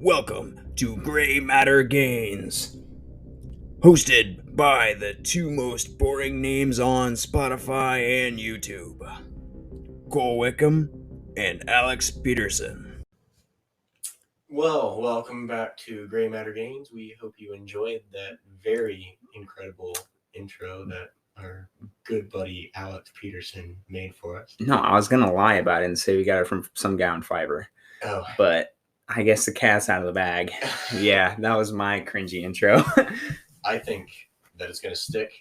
Welcome to Gray Matter Gains, hosted by the two most boring names on Spotify and YouTube, Cole Wickham and Alex Peterson. Well, welcome back to Gray Matter Gains. We hope you enjoyed that very incredible intro that our good buddy Alex Peterson made for us. No, I was going to lie about it and say we got it from some guy on Fiverr. Oh. But I guess the cat's out of the bag. Yeah, that was my cringy intro. I think that it's going to stick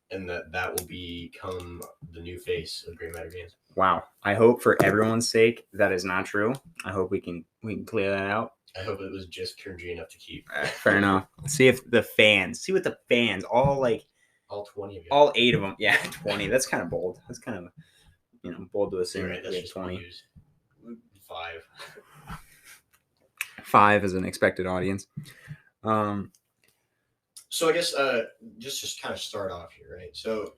and that will become the new face of Gray Matter Gains. Wow. I hope for everyone's sake that is not true. I hope we can clear that out. I hope it was just cringy enough to keep. Fair enough. See what the fans, all 20 of you. All 8 of them. Yeah, 20. That's kind of bold. That's kind of, bold to assume. Right, that's just 20. 5. 5 is an expected audience. So I guess just kind of start off here, right? So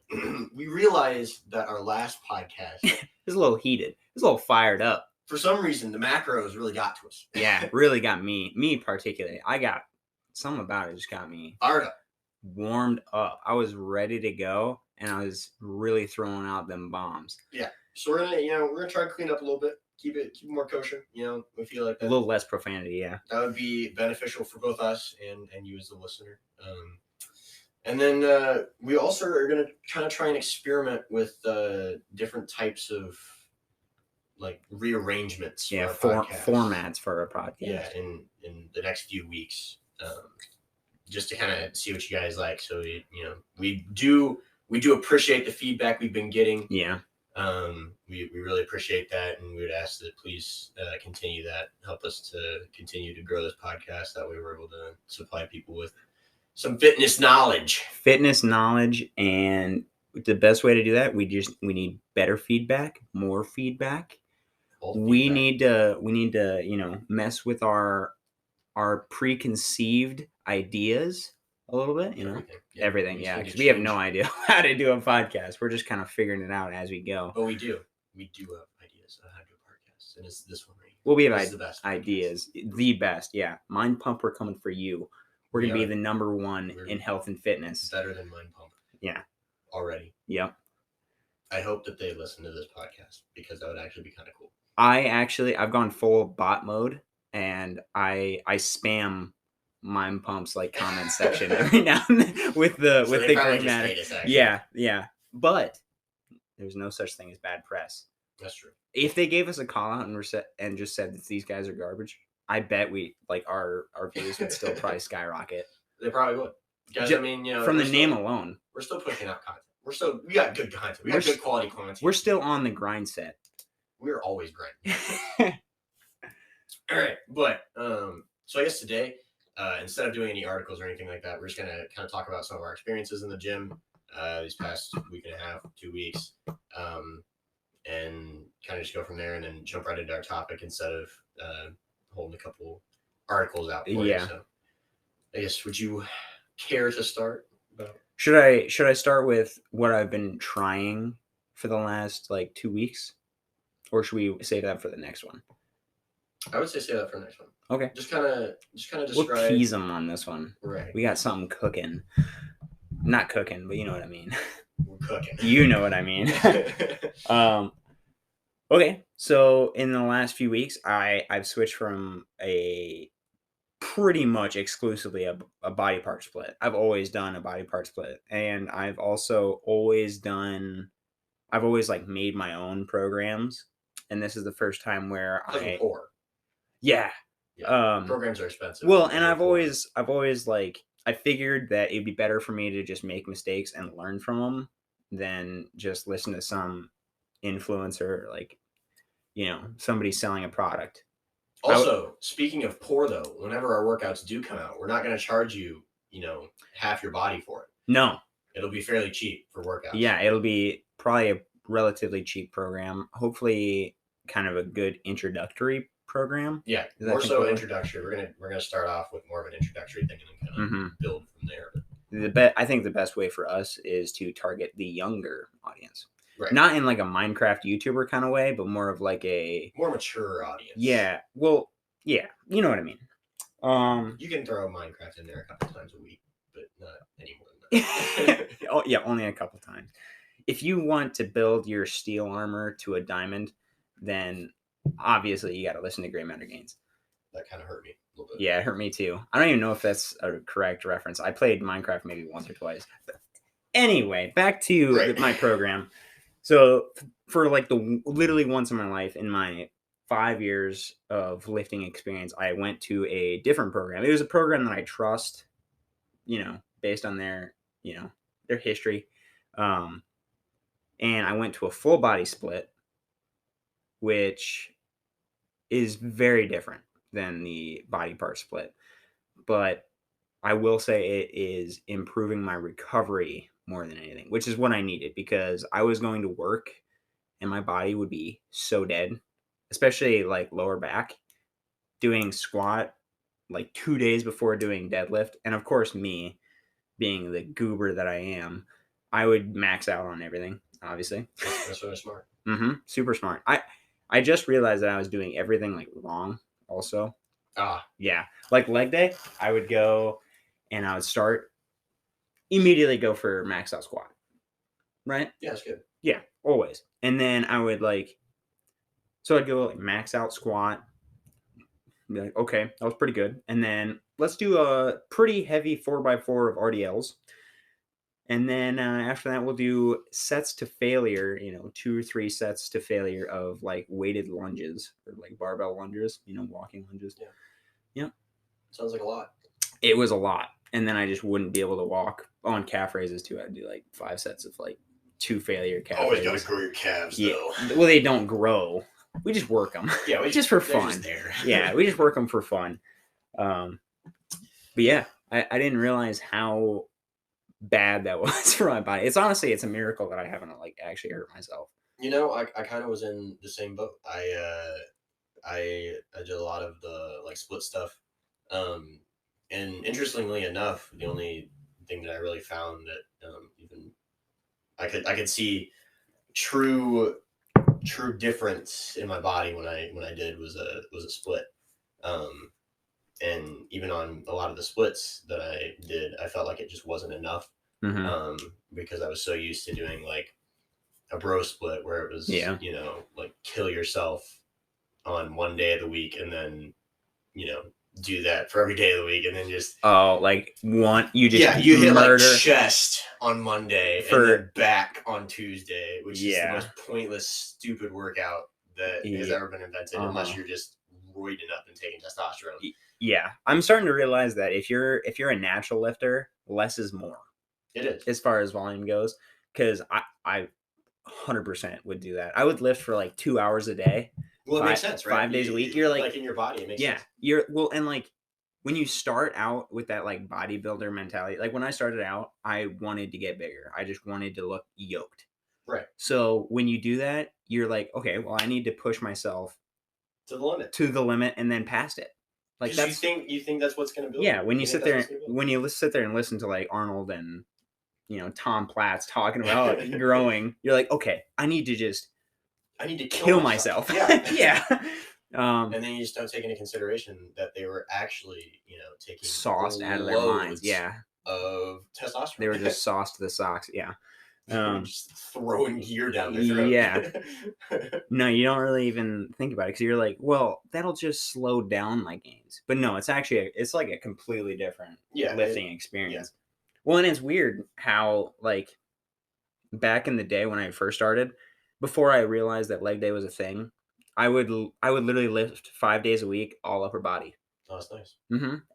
we realized that our last podcast was a little heated. It was a little fired up. For some reason, the macros really got to us. Yeah, really got me. Me particularly. I got something about it just got me fired up, warmed up. I was ready to go, and I was really throwing out them bombs. Yeah. So we're gonna try to clean up a little bit. Keep it more kosher. We feel like that, a little less profanity. Yeah, that would be beneficial for both us and you as the listener. And then we also are going to kind of try and experiment with different types of like rearrangements. Yeah, formats for our podcast. Yeah, in the next few weeks, just to kind of see what you guys like. So we do appreciate the feedback we've been getting. Yeah. We really appreciate that, and we would ask that please continue that. Help us to continue to grow this podcast. That way we're able to supply people with some fitness knowledge, and the best way to do that, we need better feedback, more feedback. We need to mess with our preconceived ideas a little bit, everything. Yeah, because we have no idea how to do a podcast. We're just kind of figuring it out as we go. But we do have ideas on how to do a podcast, and it's this one right here. Well, we have ideas, the best. Yeah, Mind Pump, we're coming for you. We're going to be the number one in health and fitness. Better than Mind Pump. Yeah. Already. Yep. I hope that they listen to this podcast because that would actually be kind of cool. I've gone full bot mode, and I spam Mind Pump's comment section every now and then with the Gray Matter. Yeah. But there's no such thing as bad press. That's true. If they gave us a call out and just said that these guys are garbage, I bet our views would still probably skyrocket. They probably would. Because from the name alone, we're still pushing out content. We got good content. We got good quality content. We're still on the grind set. We're always grinding. All right, but so I guess today, instead of doing any articles or anything like that, we're just gonna kind of talk about some of our experiences in the gym these past week and a half, 2 weeks, and kind of just go from there, and then jump right into our topic instead of holding a couple articles out for you. So I guess, would you care to start? Should I start with what I've been trying for the last 2 weeks, or should we save that for the next one? I would say save that for the next one. Okay. Just kind of describe. We'll tease them on this one. Right. We got something cooking. Not cooking, but you know what I mean. We're cooking. You know what I mean. Okay, so in the last few weeks, I've switched from a pretty much exclusively a body part split. I've always done a body part split, and I've also always made my own programs, and this is the first time where poor. Yeah. Programs are expensive. Well, and I've always I figured that it'd be better for me to just make mistakes and learn from them than just listen to some influencer somebody selling a product. Also, speaking of poor though, whenever our workouts do come out, we're not going to charge you, half your body for it. No. It'll be fairly cheap for workouts. Yeah, it'll be probably a relatively cheap program. Hopefully kind of a good introductory program. Yeah, more so introductory. We're gonna start off with more of an introductory thing and then kind of build from there. I think the best way for us is to target the younger audience. Right. Not in like a Minecraft YouTuber kind of way, but more of like a more mature audience. Yeah. Well, yeah, you know what I mean. You can throw Minecraft in there a couple times a week, but not any more than that. Oh yeah, only a couple times. If you want to build your steel armor to a diamond, then obviously you got to listen to Gray Matter Gains. That kind of hurt me a little bit. Yeah, it hurt me too. I don't even know if that's a correct reference. I played Minecraft maybe once or twice. But anyway, back to my program. So for like literally once in my life, in my 5 years of lifting experience, I went to a different program. It was a program that I trust, based on their history. And I went to a full body split, which is very different than the body part split. But I will say it is improving my recovery more than anything, which is what I needed, because I was going to work and my body would be so dead, especially like lower back, doing squat like 2 days before doing deadlift. And of course, me being the goober that I am, I would max out on everything, obviously. That's really smart. Super smart. I just realized that I was doing everything like wrong also. Yeah. Like leg day, I would go and I would immediately go for max out squat. Right? Yeah, that's good. Yeah, always. And then I would so I'd go like max out squat. Be like, okay, that was pretty good. And then let's do a pretty heavy 4x4 of RDLs. And then after that, we'll do sets to failure, 2 or 3 sets to failure of like weighted lunges or like barbell lunges, walking lunges. Yeah. Yep. Sounds like a lot. It was a lot. And then I just wouldn't be able to walk on calf raises too. I'd do like 5 sets of like 2 failure calf Always raises. got to grow your calves, Yeah. though. Well, they don't grow. We just work them. Yeah, just for fun. Just there. Yeah, we just work them for fun. But yeah, I didn't realize how bad that was for my body. It's a miracle that I haven't like actually hurt myself. I kind of was in the same boat. I did a lot of the like split stuff. And interestingly enough, the only thing that I really found that even I could see true difference in my body when I did was a split. And even on a lot of the splits that I did, I felt like it just wasn't enough. Because I was so used to doing like a bro split where it was, like kill yourself on one day of the week and then, do that for every day of the week and then just you hit like chest on Monday and then back on Tuesday, which is the most pointless, stupid workout that has ever been invented, unless you're just roiding up and taking testosterone. Yeah, I'm starting to realize that if you're a natural lifter, less is more. It is, as far as volume goes, because I 100% would do that. I would lift for like 2 hours a day. Well, it makes sense, right? 5 days a week. You're like in your body, it makes sense. And like when you start out with that like bodybuilder mentality, like when I started out, I wanted to get bigger. I just wanted to look yoked. Right. So when you do that, you're like, okay, well, I need to push myself to the limit and then past it. Like that's you think that's what's going to build. Yeah, when you sit there and listen to like Arnold and Tom Platz talking about growing, you're like, okay, I need to kill myself. Yeah. Yeah. And then you just don't take into consideration that they were actually, taking sauced out of their minds. Yeah. Of testosterone. They were just sauced to the socks. Yeah. Just throwing gear down their throat. Yeah. No, you don't really even think about it because you're like, well, that'll just slow down my gains. But no, it's actually it's like a completely different lifting experience. Yeah. Well, and it's weird how like back in the day when I first started, before I realized that leg day was a thing, I would literally lift 5 days a week, all upper body. Oh, that's nice.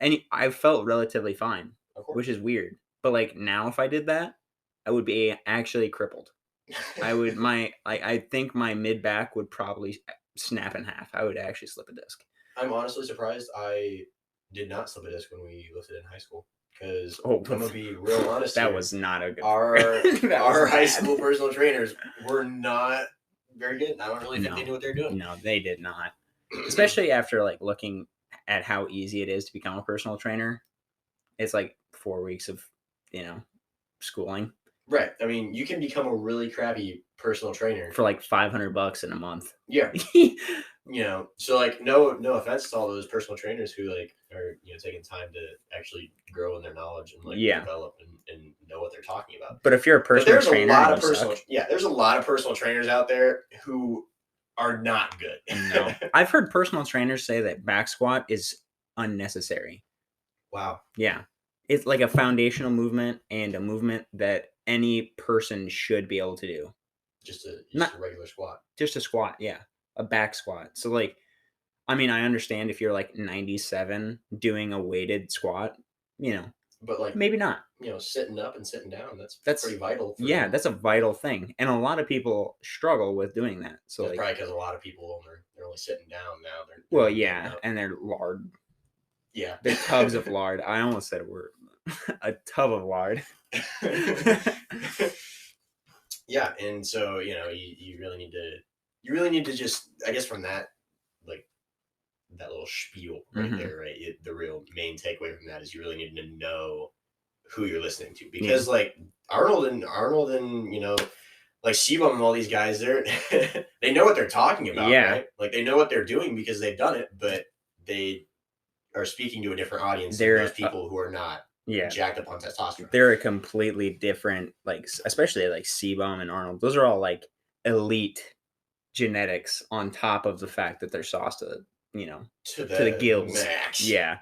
And I felt relatively fine, which is weird. But like now, if I did that, I would be actually crippled. I think my mid back would probably snap in half. I would actually slip a disc. I'm honestly surprised I did not slip a disc when we lifted in high school. Because I'm gonna be real honest. That was not a good. Our high school personal trainers were not very good. I don't really think they knew what they're doing. No, they did not. Especially after like looking at how easy it is to become a personal trainer. It's like 4 weeks of schooling. Right. I mean, you can become a really crappy personal trainer for like $500 in a month. Yeah. So like no offense to all those personal trainers who like are taking time to actually grow in their knowledge and like develop and know what they're talking about. But if you're a personal trainer, there's a lot of personal trainers out there who are not good. No. I've heard personal trainers say that back squat is unnecessary. Wow. Yeah. It's like a foundational movement and a movement that any person should be able to do. Just a regular squat. Just a squat, yeah. A back squat. So like, I mean, I understand if you're like 97 doing a weighted squat, but like maybe not. Sitting up and sitting down, that's pretty vital. That's a vital thing. And a lot of people struggle with doing that. So that's probably because a lot of people they're only sitting down now. Well, yeah, and they're lard. Yeah. They're tubs of lard. I almost said a word. A tub of lard. Yeah, and so you really need to just, I guess, from that, like that little spiel right there, right? The real main takeaway from that is you really need to know who you're listening to, because like Arnold and like Sebum and all these guys, they know what they're talking about, right? Like they know what they're doing because they've done it, but they are speaking to a different audience than those people who are not jacked up on testosterone. They're a completely different, like, especially like Sebum and Arnold. Those are all like elite genetics on top of the fact that they're sauced to the gills. Max. Yeah.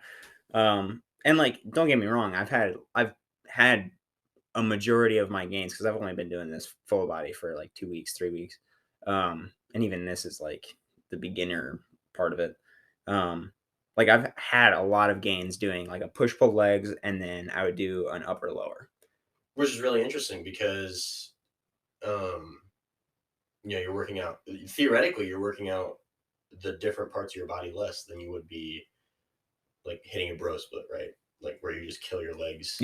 And like, don't get me wrong, I've had a majority of my gains, because I've only been doing this full body for like 2 weeks, 3 weeks. And even this is like the beginner part of it. Like I've had a lot of gains doing like a push-pull legs, and then I would do an upper lower. Which is really interesting because, you're working out, theoretically, you're working out the different parts of your body less than you would be like hitting a bro split, right? Like where you just kill your legs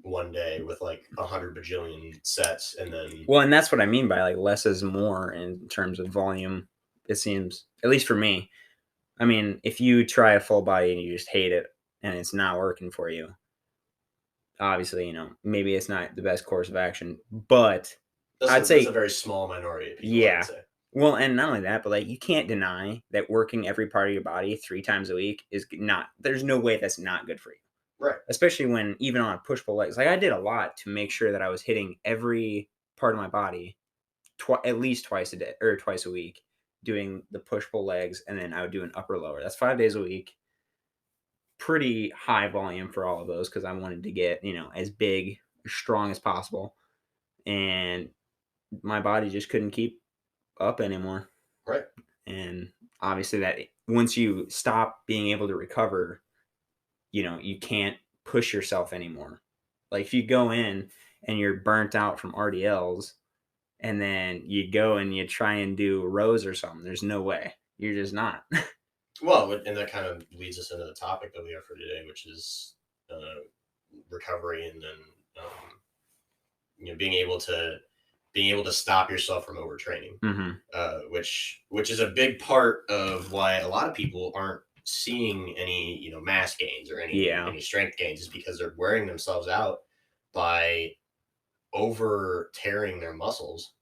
one day with like 100 bajillion sets, and then... Well, and that's what I mean by like less is more in terms of volume, it seems, at least for me. I mean, if you try a full body and you just hate it and it's not working for you, obviously, maybe it's not the best course of action, but I'd say it's a very small minority of people. Yeah. Well, and not only that, but like you can't deny that working every part of your body 3 times a week is not, there's no way that's not good for you. Right. Especially when even on push-pull legs, like I did a lot to make sure that I was hitting every part of my body at least twice a day or twice a week, doing the push-pull legs, and then I would do an upper lower. That's 5 days a week. Pretty high volume for all of those because I wanted to get, as big, as strong as possible. And my body just couldn't keep up anymore. Right. And obviously that once you stop being able to recover, you can't push yourself anymore. Like if you go in and you're burnt out from RDLs, and then you go and you try and do rows or something, there's no way. You're just not. Well, and that kind of leads us into the topic that we have for today, which is recovery, and then being able to stop yourself from overtraining, which is a big part of why a lot of people aren't seeing any mass gains or any strength gains, is because they're wearing themselves out by over tearing their muscles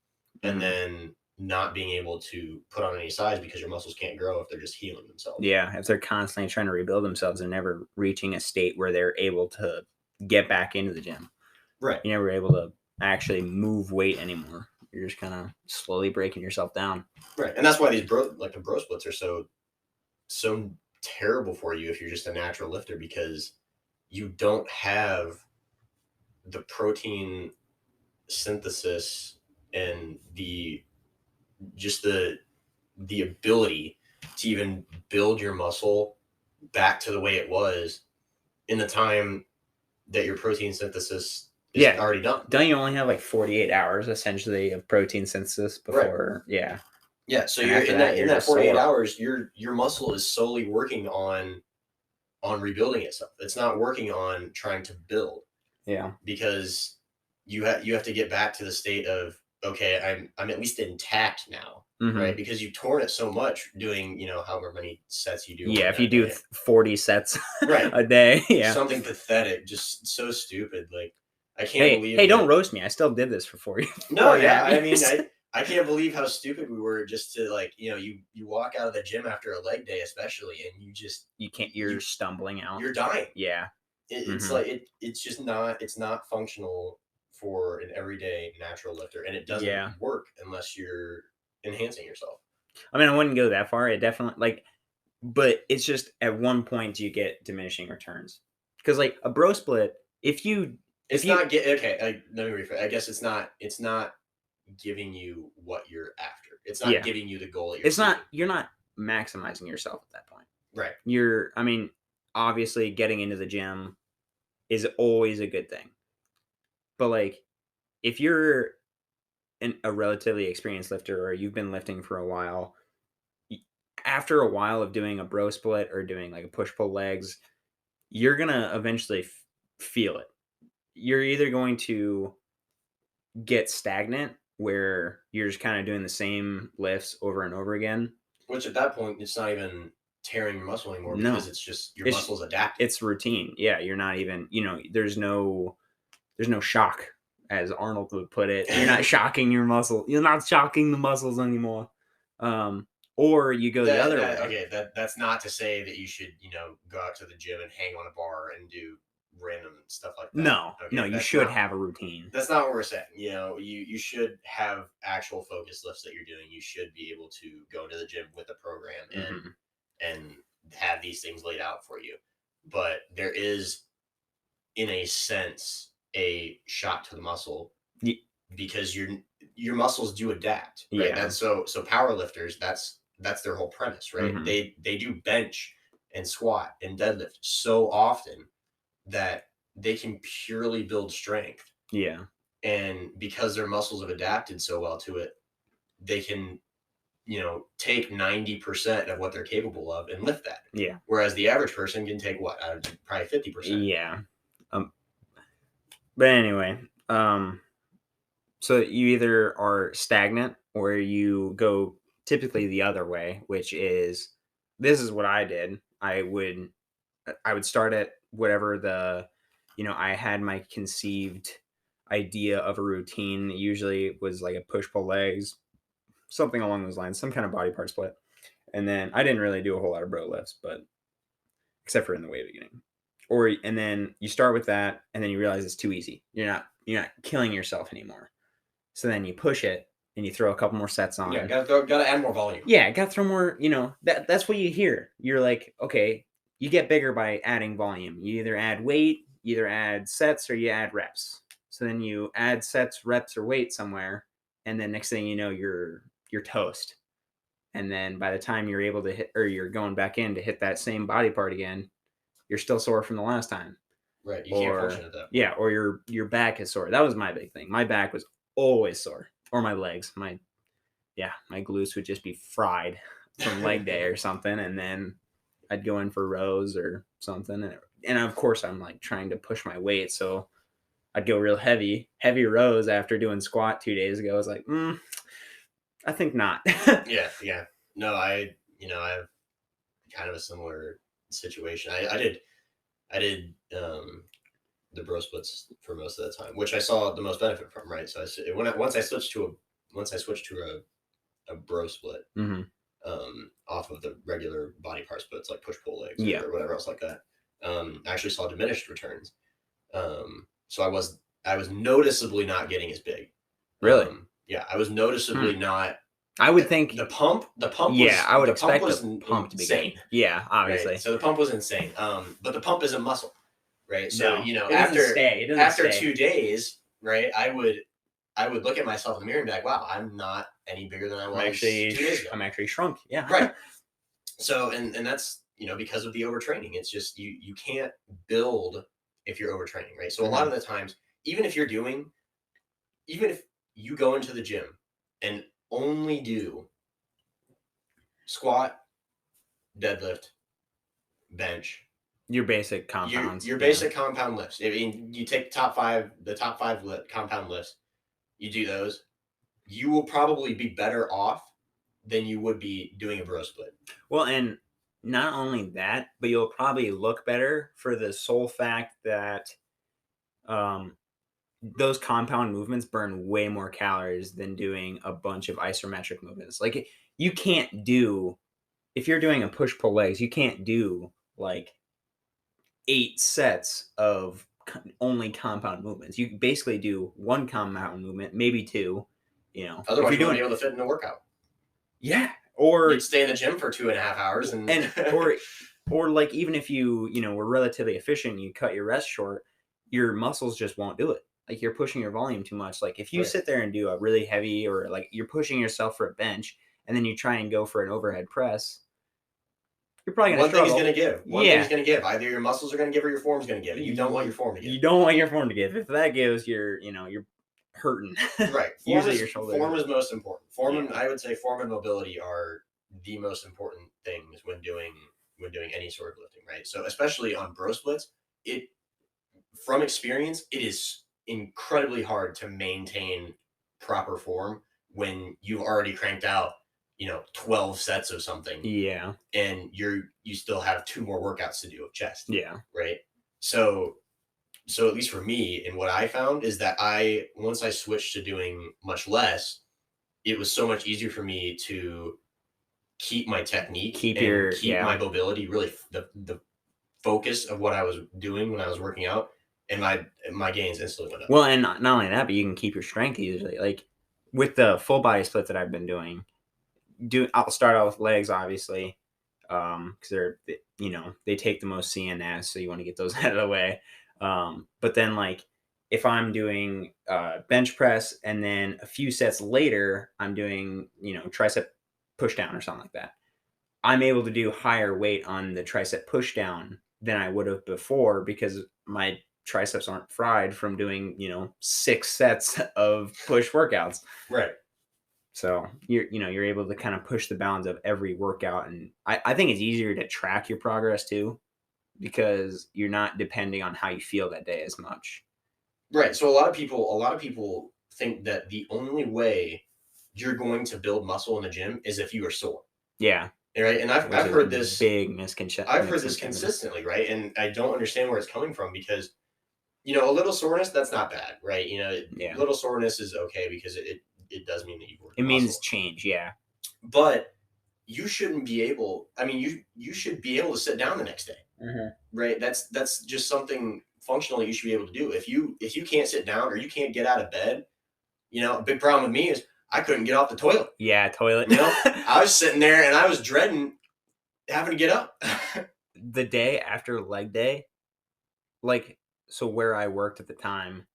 and then not being able to put on any size because your muscles can't grow if they're just healing themselves. Yeah, if they're constantly trying to rebuild themselves and never reaching a state where they're able to get back into the gym. Right. You're never able to actually move weight anymore. You're just kind of slowly breaking yourself down. Right. And that's why these the bro splits are so terrible for you if you're just a natural lifter, because you don't have the protein synthesis and the ability to even build your muscle back to the way it was in the time that your protein synthesis is already done. Don't you only have like 48 hours essentially of protein synthesis before? Right. Yeah. So you're in that 48 hours, your muscle is solely working on rebuilding itself. It's not working on trying to build. Yeah. Because you have to get back to the state of, okay, I'm at least intact now, right? Because you've torn it so much doing, however many sets you do. Yeah, if you do 40 sets a day, something pathetic, just so stupid. Like, I can't believe. Hey, don't roast me. I still did this for 4 years. No, yeah. I mean, I can't believe how stupid we were just to like, you walk out of the gym after a leg day, especially, and you're stumbling out. You're dying. Yeah. It's like it's just not. It's not functional for an everyday natural lifter, and it doesn't work unless you're enhancing yourself. I mean, I wouldn't go that far. It definitely but it's just at one point you get diminishing returns because like a bro split, let me rephrase. I guess it's not giving you what you're after. It's not giving you the goal that you're not maximizing yourself at that point. Right. Obviously getting into the gym is always a good thing. But like if you're a relatively experienced lifter or you've been lifting for a while, after a while of doing a bro split or doing like a push-pull legs, you're going to eventually feel it. You're either going to get stagnant where you're just kind of doing the same lifts over and over again. Which at that point, it's not even tearing your muscle anymore because it's just your muscles adapt. It's routine. Yeah, you're not even, there's no shock, as Arnold would put it. You're not shocking your muscle. You're not shocking the muscles anymore. Or you go the other way. Okay, that's not to say that you should, go out to the gym and hang on a bar and do random stuff like that. No, you should have a routine. That's not what we're saying. You should have actual focus lifts that you're doing. You should be able to go to the gym with a program and have these things laid out for you. But there is, in a sense, a shock to the muscle because your muscles do adapt. Right? Yeah. That's so power lifters, that's their whole premise, right? Mm-hmm. They do bench and squat and deadlift so often that they can purely build strength. Yeah. And because their muscles have adapted so well to it, they can, take 90% of what they're capable of and lift that. Yeah. Whereas the average person can take probably 50%. Yeah. But anyway, so you either are stagnant or you go typically the other way, which is, this is what I did. I would start at whatever I had my conceived idea of a routine. Usually it was like a push-pull legs, something along those lines, some kind of body part split. And then I didn't really do a whole lot of bro lifts, but except for in the weight beginning. And then you start with that and then you realize it's too easy. You're not killing yourself anymore. So then you push it and you throw a couple more sets on. Yeah, gotta add more volume. Yeah, gotta throw more, that's what you hear. You're like, okay, you get bigger by adding volume. You either add weight, you either add sets, or you add reps. So then you add sets, reps, or weight somewhere, and then next thing you know, you're toast. And then by the time you're able to hit, or you're going back in to hit that same body part again, you're still sore from the last time. Right, you can't function at that point. Yeah, or your back is sore. That was my big thing. My back was always sore, or my legs. My glutes would just be fried from leg day or something, and then I'd go in for rows or something, and of course I'm like trying to push my weight, so I'd go real heavy rows after doing squat 2 days ago. I was like, I think not. Yeah. No, I have kind of a similar situation. I did the bro splits for most of the time, which I saw the most benefit from. Right, so once I switched to a bro split. Mm-hmm. Off of the regular body part splits like push pull legs or whatever else like that, I actually saw diminished returns. So I was noticeably not getting as big. Really? Yeah, I was noticeably not. I would think the pump. Yeah, I would expect the pump to be insane. Yeah, obviously. Right? So the pump was insane. But the pump isn't muscle, right? So it after 2 days, right, I would look at myself in the mirror and be like, wow, I'm not any bigger than I was 2 days ago. I'm actually shrunk. Yeah. Right. So, and that's, because of the overtraining. It's just, you can't build if you're overtraining, right? So a lot of the times, even if you go into the gym and only do squat, deadlift, bench, your basic compounds, your basic compound lifts. I mean, you take the top five compound lifts, you do those, you will probably be better off than you would be doing a bro split. Well, and not only that, but you'll probably look better for the sole fact that those compound movements burn way more calories than doing a bunch of isometric movements. Like you can't do, if you're doing a push-pull legs, you can't do like 8 sets of only compound movements. You basically do one compound movement, maybe 2, you know. Otherwise, if you you're wouldn't doing, be able to fit in a workout. yeah, or You'd stay in the gym for 2.5 hours and or like even if you know were relatively efficient, you cut your rest short, your muscles just won't do it. Like you're pushing your volume too much. Like if you Right. sit there and do a really heavy, or like you're pushing yourself for a bench and then you try and go for an overhead press, you're probably going to struggle. One thing's going to give. One Yeah. thing's going to give. Either your muscles are going to give or your form's going to give. And you don't want your form to give. You don't want your form to give. If that gives, you're hurting. Right. Usually your shoulder. Form is most important. Form and Yeah. I would say form and mobility are the most important things when doing any sort of lifting, right? So especially on bro splits, from experience, it is incredibly hard to maintain proper form when you've already cranked out, 12 sets of something. Yeah. And you still have 2 more workouts to do of chest. Yeah. Right. So at least for me, and what I found is that once I switched to doing much less, it was so much easier for me to keep my technique, keep my mobility, really the focus of what I was doing when I was working out, and my gains instantly went up. Well, and not only that, but you can keep your strength usually. Like with the full body split that I've been doing, I'll start out with legs, obviously, because they're, they take the most CNS, so you want to get those out of the way. But then like if I'm doing bench press and then a few sets later I'm doing tricep push down or something like that, I'm able to do higher weight on the tricep push down than I would have before because my triceps aren't fried from doing 6 sets of push workouts. Right. So you're able to kind of push the bounds of every workout, and I think it's easier to track your progress too, because you're not depending on how you feel that day as much. Right. So a lot of people think that the only way you're going to build muscle in the gym is if you are sore. Yeah. Right. And I've heard this big misconception. I've heard this consistently, right? And I don't understand where it's coming from because, a little soreness, that's not bad, right? A little soreness is okay because it does mean that you've worked. It means change, yeah. But you shouldn't be able. I mean, you should be able to sit down the next day, right? That's just something functionally you should be able to do. If you can't sit down or you can't get out of bed, a big problem with me is I couldn't get off the toilet. Yeah, toilet. I was sitting there and I was dreading having to get up. The day after leg day, like, so where I worked at the time,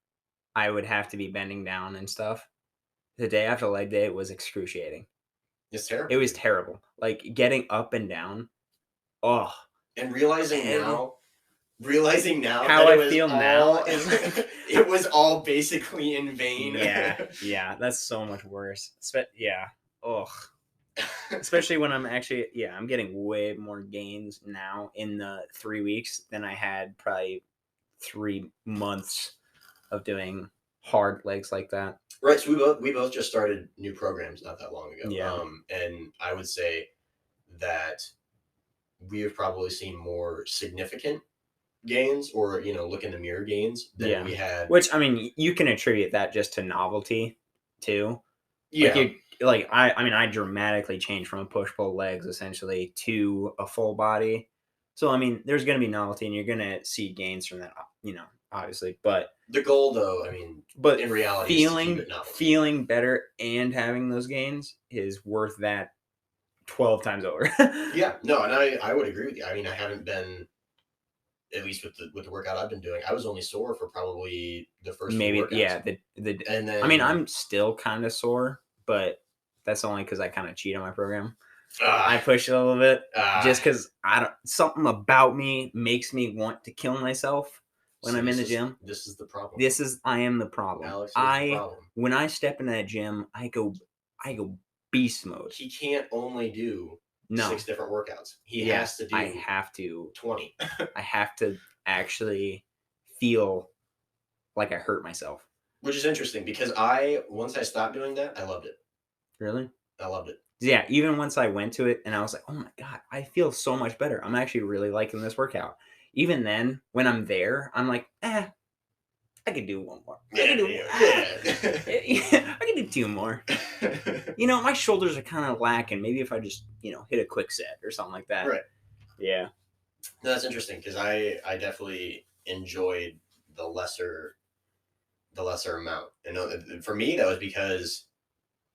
I would have to be bending down and stuff. The day after leg day was excruciating. It's terrible. It was terrible. Like getting up and down. Oh. And realizing now how I feel now is it was all basically in vain. Yeah, that's so much worse. Yeah. Ugh. Especially when I'm getting way more gains now in the 3 weeks than I had probably 3 months of doing hard legs like that. Right. So we both just started new programs not that long ago. Yeah. And I would say that we have probably seen more significant gains or, look in the mirror gains than we had. Which, I mean, you can attribute that just to novelty too. Yeah. I dramatically changed from a push-pull legs essentially to a full body. So, I mean, there's going to be novelty and you're going to see gains from that, obviously. But the goal, though, in reality, feeling better and having those gains is worth that 12 times over. Yeah, no, and I would agree with you. I mean, I haven't been, at least with the workout I've been doing, I was only sore for probably the first few workouts. Yeah. And then, I mean, I'm still kind of sore, but that's only because I kind of cheat on my program. I push it a little bit just because something about me makes me want to kill myself when I'm in the gym. This is the problem. I am the problem. Alex is the problem. When I step into that gym, I go beast mode. He can't only do 6 different workouts. He has to do. I have to 20. I have to actually feel like I hurt myself. Which is interesting because once I stopped doing that, I loved it. Really? I loved it. Yeah, even once I went to it and I was like, oh my God, I feel so much better. I'm actually really liking this workout. Even then, when I'm there, I'm like, I could do one more. Yeah, I could do 2 more. My shoulders are kind of lacking. Maybe if I just, hit a quick set or something like that. Right. Yeah. No, that's interesting because I definitely enjoyed the lesser amount. And for me, that was because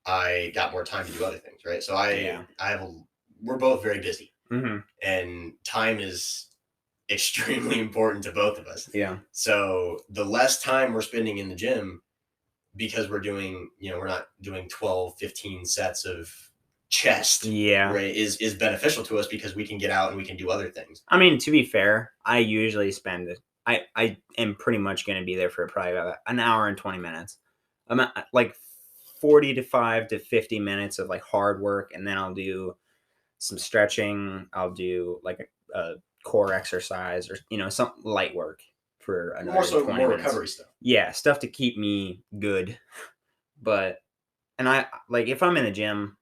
I got more time to do other things, right? So we're both very busy, and time is extremely important to both of us. Yeah. So the less time we're spending in the gym, because we're doing, we're not doing 12, 15 sets of chest, right, is beneficial to us because we can get out and we can do other things. I mean, to be fair, I usually spend I am pretty much going to be there for probably about an hour and 20 minutes. I'm at, like 45 to 50 minutes of like hard work, and then I'll do some stretching. I'll do like a core exercise or some light work for another 20 more minutes. Recovery stuff. Yeah, stuff to keep me good. And I like if I'm in the gym,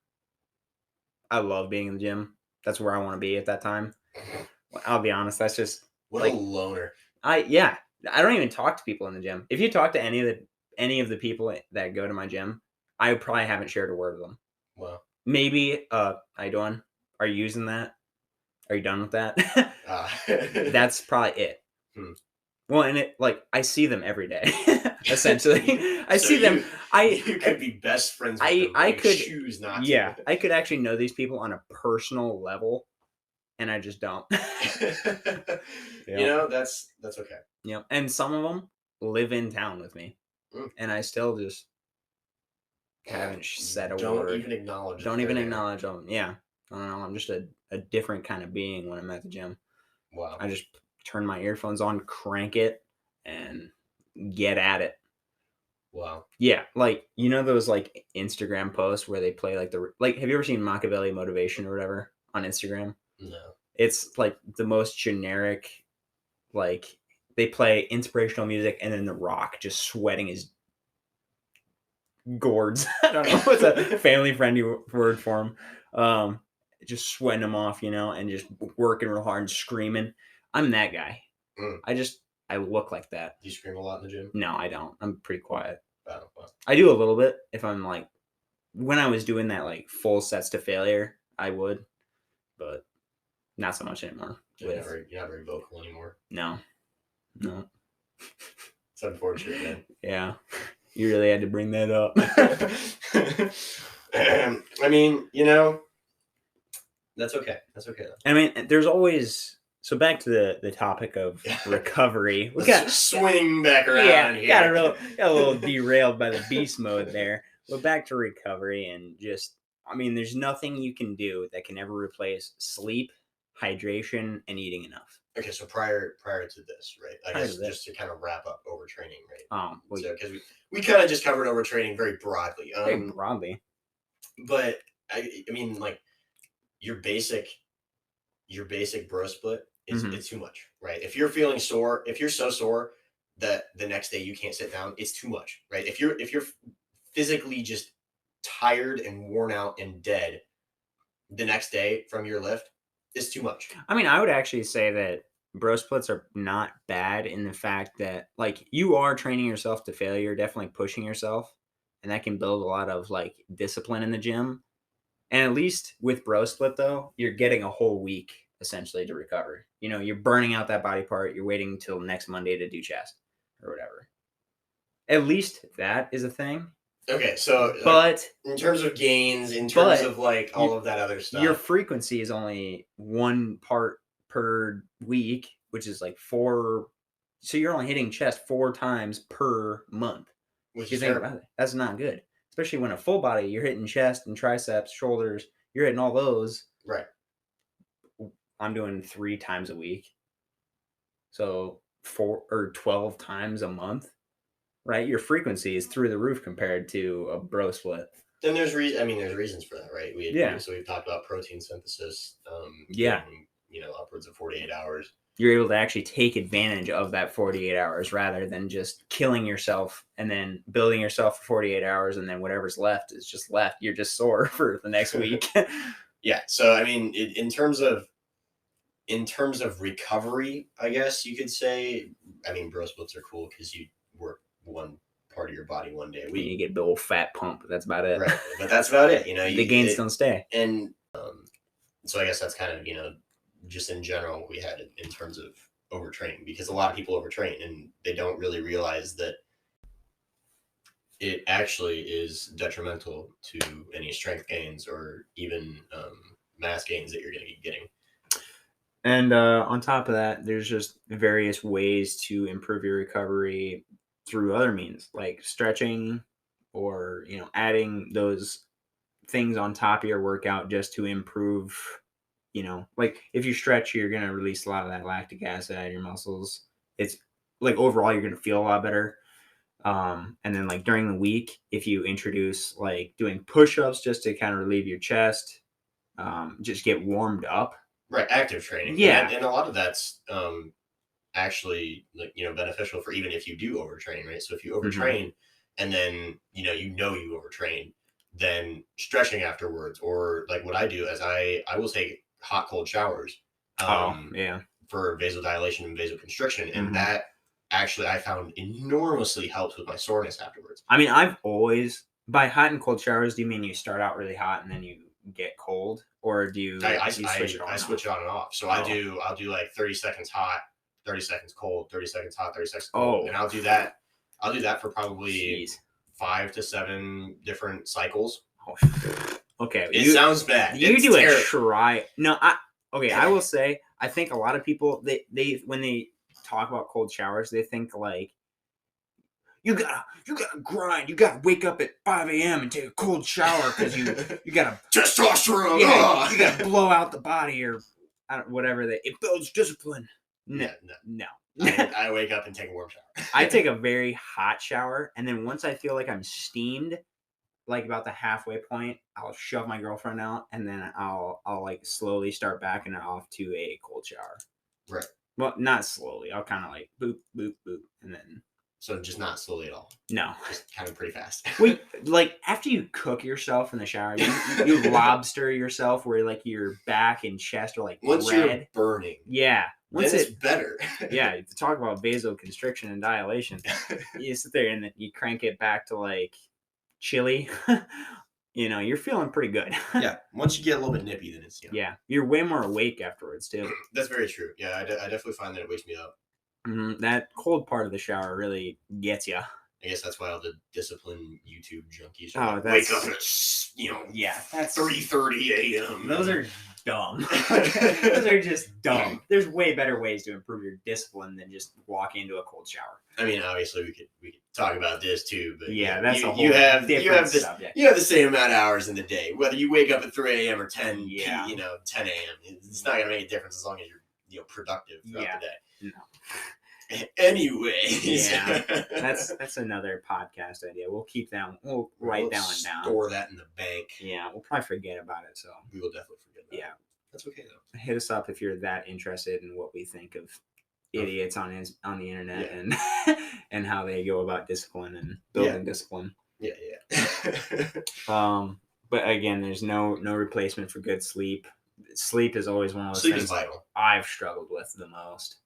I love being in the gym. That's where I want to be at that time. I'll be honest, that's just what a loner. I don't even talk to people in the gym. If you talk to any of the people that go to my gym, I probably haven't shared a word with them. Wow. Maybe how you doing? Are you using that? Are you done with that? That's probably it. Well, and I see them every day. Essentially, I see them. You could be best friends with them. I could choose not. Yeah, I could actually know these people on a personal level, and I just don't. That's okay. Yeah, and some of them live in town with me, and I still just haven't said a word. Don't even acknowledge. Don't even acknowledge them. Yeah, I don't know. I'm just a different kind of being when I'm at the gym. Wow. I just turn my earphones on, crank it, and get at it. Wow. Yeah, like those like Instagram posts where they play like have you ever seen Machiavelli Motivation or whatever on Instagram? No. It's like the most generic, like they play inspirational music and then The Rock just sweating his gourds. I don't know what's a family friendly word for him. Just sweating them off, and just working real hard and screaming. I'm that guy. I look like that. Do you scream a lot in the gym? No, I don't. I'm pretty quiet. Oh, wow. I do a little bit if I'm like, when I was doing that like full sets to failure, I would, but not so much anymore. You're not very vocal anymore. No. It's unfortunate, man. Yeah. You really had to bring that up. I mean, that's okay. That's okay though. I mean, there's always. So back to the topic of recovery. We got swing back around here. Got a little derailed by the beast mode there. But back to recovery and just, I mean, there's nothing you can do that can ever replace sleep, hydration, and eating enough. Okay, so prior to this, right? I guess just to kind of wrap up overtraining, right? Because we kind of just covered overtraining very broadly. But I mean, like your basic bro split is it's too much, right? If you're feeling sore, if you're so sore that the next day you can't sit down, it's too much, right? If you're physically just tired and worn out and dead the next day from your lift, it's too much. I mean, I would actually say that bro splits are not bad in the fact that like you are training yourself to failure, definitely pushing yourself, and that can build a lot of like discipline in the gym. And at least with bro split though, you're getting a whole week essentially to recover. You're burning out that body part. You're waiting until next Monday to do chest or whatever. At least that is a thing. Okay, so but in terms of gains, in terms of like all of that other stuff, your frequency is only 1 part per week, which is like 4. So you're only hitting chest 4 times per month. Which is terrible. That's not good. Especially when a full body, you're hitting chest and triceps, shoulders, you're hitting all those. Right. I'm doing 3 times a week. So 4 or 12 times a month, right? Your frequency is through the roof compared to a bro split. Then there's reasons for that, right? So we've talked about protein synthesis. Upwards of 48 hours. You're able to actually take advantage of that 48 hours rather than just killing yourself and then building yourself for 48 hours and then whatever's left is just left. You're just sore for the next week. Yeah. So, I mean, in terms of recovery, I guess you could say, I mean, bro splits are cool because you work one part of your body one day a week. You get a big old fat pump, but that's about it. Right, but that's about it. The gains don't stay. And so I guess that's kind of just in general what we had in terms of overtraining, because a lot of people overtrain and they don't really realize that it actually is detrimental to any strength gains or even mass gains that you're going to be getting. And on top of that, there's just various ways to improve your recovery through other means, like stretching or, adding those things on top of your workout just to improve, like if you stretch, you're going to release a lot of that lactic acid out of your muscles. It's like overall, you're going to feel a lot better. And then like during the week, if you introduce like doing push-ups just to kind of relieve your chest, just get warmed up. Right, active training. Yeah, and a lot of that's actually beneficial for even if you do overtrain, right? So if you overtrain and then you overtrain, then stretching afterwards, or like what I do is I will take hot cold showers. For vasodilation and vasoconstriction, and that actually I found enormously helps with my soreness afterwards. I mean, I've always, by hot and cold showers, do you mean you start out really hot and then you get cold, or do you switch it on? I switch it on and off. So I'll do like 30 seconds hot, 30 seconds cold, 30 seconds hot, 30 seconds cold, and I'll do that for probably 5 to 7 different cycles. Okay, it sounds bad. You do a try. No, I will say I think a lot of people they when they talk about cold showers, they think like you gotta grind. You gotta wake up at 5 a.m. and take a cold shower because you gotta testosterone. Yeah, you gotta blow out the body or whatever. It builds discipline. No. I wake up and take a warm shower. I take a very hot shower, and then once I feel like I'm steamed, like about the halfway point, I'll shove my girlfriend out, and then I'll like slowly start backing it off to a cold shower. Right. Well, not slowly. I'll kind of like boop, boop, boop, and then. So just not slowly at all. No. Just kind of pretty fast. Wait, like after you cook yourself in the shower, you lobster yourself where like your back and chest are like once red. You're burning. Yeah. Once it's better. Yeah. To talk about vasoconstriction and dilation, you sit there and then you crank it back to like chilly. You're feeling pretty good. Yeah. Once you get a little bit nippy, then it's Yeah. You're way more awake afterwards too. That's very true. Yeah, I definitely find that it wakes me up. That cold part of the shower really gets you. I guess that's why all the discipline YouTube junkies wake up at that's 3:30 a.m. Those are dumb. Those are just dumb. There's way better ways to improve your discipline than just walk into a cold shower. I mean, obviously we could talk about this too, but that's a whole different subject. You have the same amount of hours in the day, whether you wake up at 3 a.m. or 10 10 a.m. It's not gonna make a difference as long as you're productive throughout the day. No. Anyways, that's another podcast idea. We'll keep that. We'll write that one down. Store that in the bank. Yeah, we'll probably forget about it. So we will definitely forget about it. Yeah, that's okay though. Hit us up if you're that interested in what we think of idiots on the internet and how they go about discipline and building discipline. Yeah. But again, there's no replacement for good sleep. Sleep is always one of those things is vital. I've struggled with the most.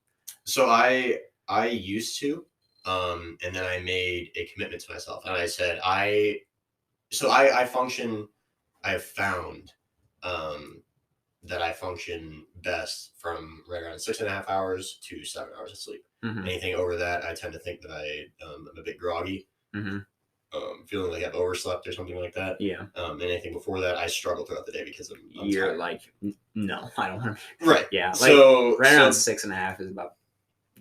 So I used to, and then I made a commitment to myself, and I said I function. I have found that I function best from right around 6.5 hours to 7 hours of sleep. Anything over that, I tend to think that I'm a bit groggy. Feeling like I've overslept or something like that. Yeah. Anything before that, I struggle throughout the day because I'm You're tired. Like, no, I don't want to. Right. Yeah. Like, so around 6.5 is about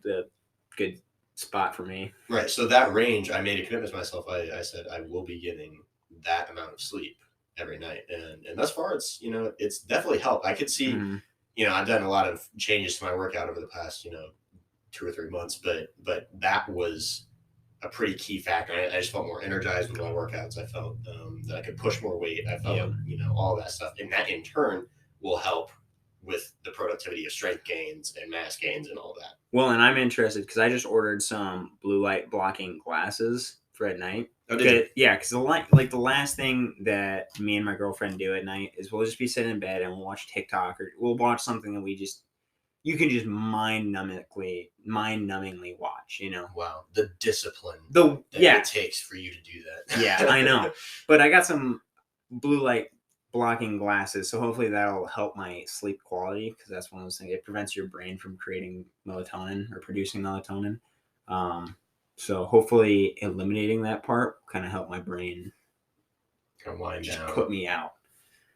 the good spot for me. Right. So that range, I made a commitment to myself. I said I will be getting that amount of sleep every night, and thus far it's definitely helped. I could see, I've done a lot of changes to my workout over the past 2 or 3 months, but that was a pretty key factor. I just felt more energized with my workouts. I felt that I could push more weight. I felt all that stuff, and that in turn will help with the productivity of strength gains and mass gains and all that. Well, and I'm interested because I just ordered some blue light blocking glasses for at night. Oh, did you? Yeah, because the last thing that me and my girlfriend do at night is we'll just be sitting in bed and we'll watch TikTok or we'll watch something that we just you can just mind-numbingly watch, Wow, the discipline that it takes for you to do that. Yeah, I know. But I got some blue light blocking glasses, so hopefully that'll help my sleep quality, because that's one of those things. It prevents your brain from creating melatonin or producing melatonin. So hopefully eliminating that part kind of help my brain kind of wind just down. put me out.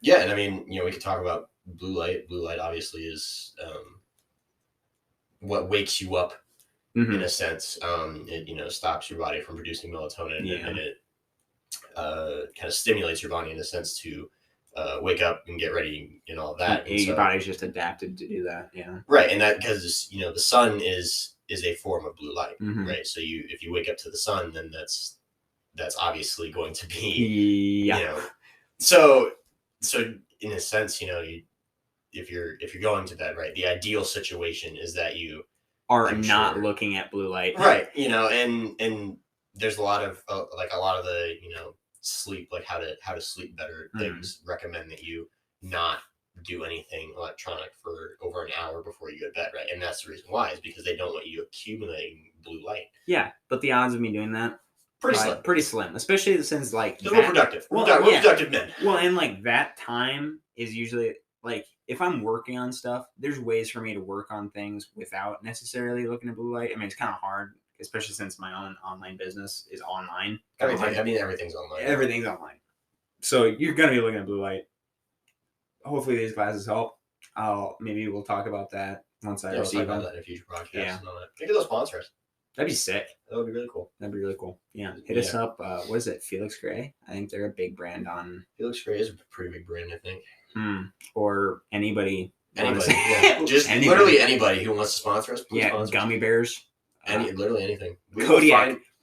Yeah, and I mean, we could talk about blue light. Blue light obviously is what wakes you up in a sense. It stops your body from producing melatonin, and it kind of stimulates your body in a sense to wake up and get ready and all that. And your body's just adapted to do that. Yeah. Right, and that because the sun is a form of blue light, right? So if you wake up to the sun, then that's obviously going to be So in a sense, if you're going to bed, right, the ideal situation is that you are not looking at blue light, right? And there's a lot of the sleep, like how to sleep better things recommend that you not do anything electronic for over an hour before you go to bed, right? And that's the reason why, is because they don't want you accumulating blue light. Yeah, but the odds of me doing that pretty slim, especially since we're productive. We're productive men. Well, and that time is usually if I'm working on stuff, there's ways for me to work on things without necessarily looking at blue light. I mean, it's kind of hard, especially since my own online business is online. Everything's online. Everything's online. So you're going to be looking at blue light. Hopefully these glasses help. Maybe we'll talk about that once I receive them. We'll talk about that in a future podcast. Yeah. Think of those sponsors. That'd be sick. That would be really cool. Yeah. Hit us up. What is it? Felix Gray? I think they're a big brand on... Felix Gray is a pretty big brand, I think. Or anybody. Yeah. Just literally anybody who wants to sponsor us. Sponsor gummy bears. Literally anything.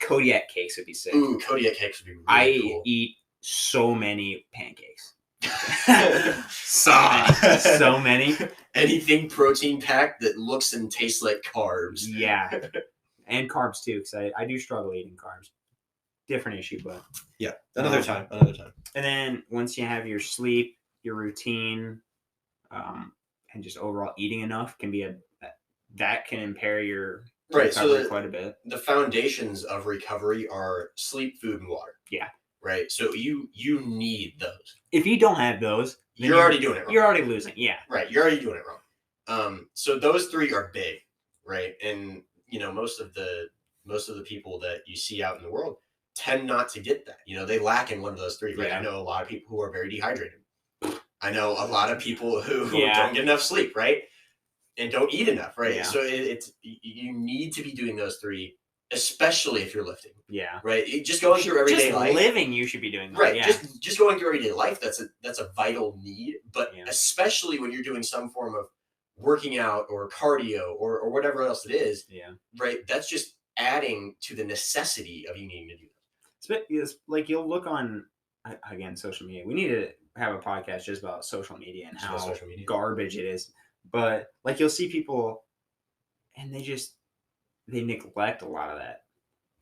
Kodiak cakes would be sick. Ooh, Kodiak cakes would be really cool. I eat so many pancakes. so many. Anything protein packed that looks and tastes like carbs. Yeah. And carbs too, because I do struggle eating carbs. Different issue, but yeah, another time. And then once you have your sleep, your routine, and just overall eating enough can be that can impair your recovery quite a bit. The foundations of recovery are sleep, food, and water. Yeah. Right. So you need those. If you don't have those, you're already doing it wrong. You're already losing. Yeah. Right. You're already doing it wrong. So those three are big, right? And most of the people that you see out in the world tend not to get that. They lack in one of those three. Right. Yeah. I know a lot of people who are very dehydrated. I know a lot of people who don't get enough sleep, right? And don't eat enough, right? Yeah. So you need to be doing those three, especially if you're lifting. Yeah. Right. Just going through everyday life. Living, you should be doing that. Right. Yeah. Just going through everyday life. That's a vital need. But especially when you're doing some form of working out or cardio or whatever else it is. Yeah. Right. That's just adding to the necessity of you needing to do that. It's you'll look on again social media. We need to have a podcast just about social media and how garbage it is. But you'll see people and they neglect a lot of that.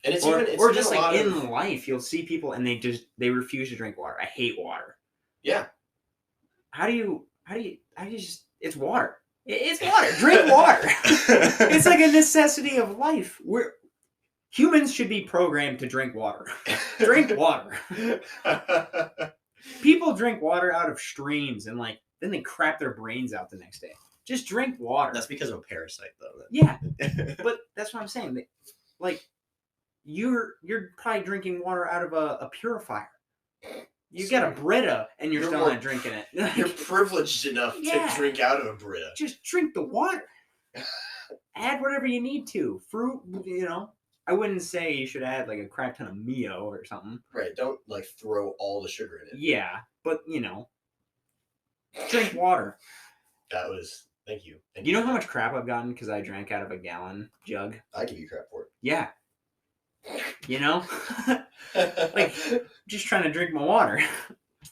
And it's just in life, you'll see people and they refuse to drink water. I hate water. Yeah. How do you just, it's water. It's water. Drink water. It's like a necessity of life. Humans should be programmed to drink water. Drink water. People drink water out of streams and then they crap their brains out the next day. Just drink water. That's because of a parasite, though. Yeah, but that's what I'm saying. You're probably drinking water out of a purifier. You got a Brita and you're still not drinking it. You're privileged enough to drink out of a Brita. Just drink the water. Add whatever you need to. Fruit, I wouldn't say you should add a crap ton of Mio or something. Right. Don't throw all the sugar in it. Yeah, but drink water. That was. Thank you. You know how much crap I've gotten because I drank out of a gallon jug? I give you crap for it. Yeah. Just trying to drink my water.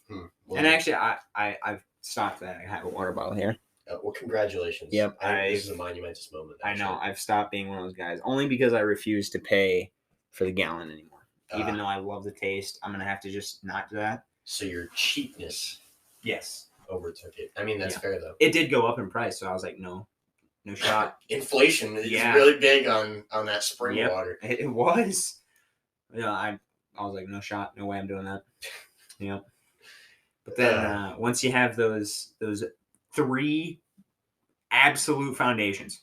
Well, and actually, I've stopped that. I have a water bottle here. Well, congratulations. Yep. This is a monumentous moment. Actually. I know. I've stopped being one of those guys. Only because I refuse to pay for the gallon anymore. Even though I love the taste, I'm going to have to just not do that. So your cheapness yes, overtook it. I mean, that's fair, though. It did go up in price, so I was like, no. no shot. Inflation is really big on that spring water. It was. Yeah, I was like, no shot, no way I'm doing that. Yep. But then once you have those 3 absolute foundations,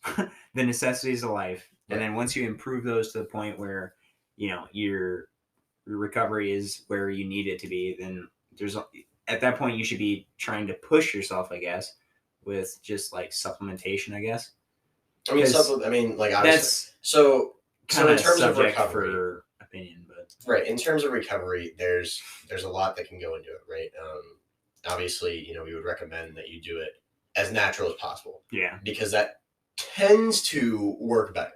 the necessities of life, and then once you improve those to the point where, you know, your recovery is where you need it to be, then at that point you should be trying to push yourself, I guess, with just like supplementation, I guess. I mean, like that's so in terms of recovery, for opinion, but right, in terms of recovery, there's a lot that can go into it, right? Obviously, you know, we would recommend that you do it as natural as possible. Yeah. Because that tends to work better,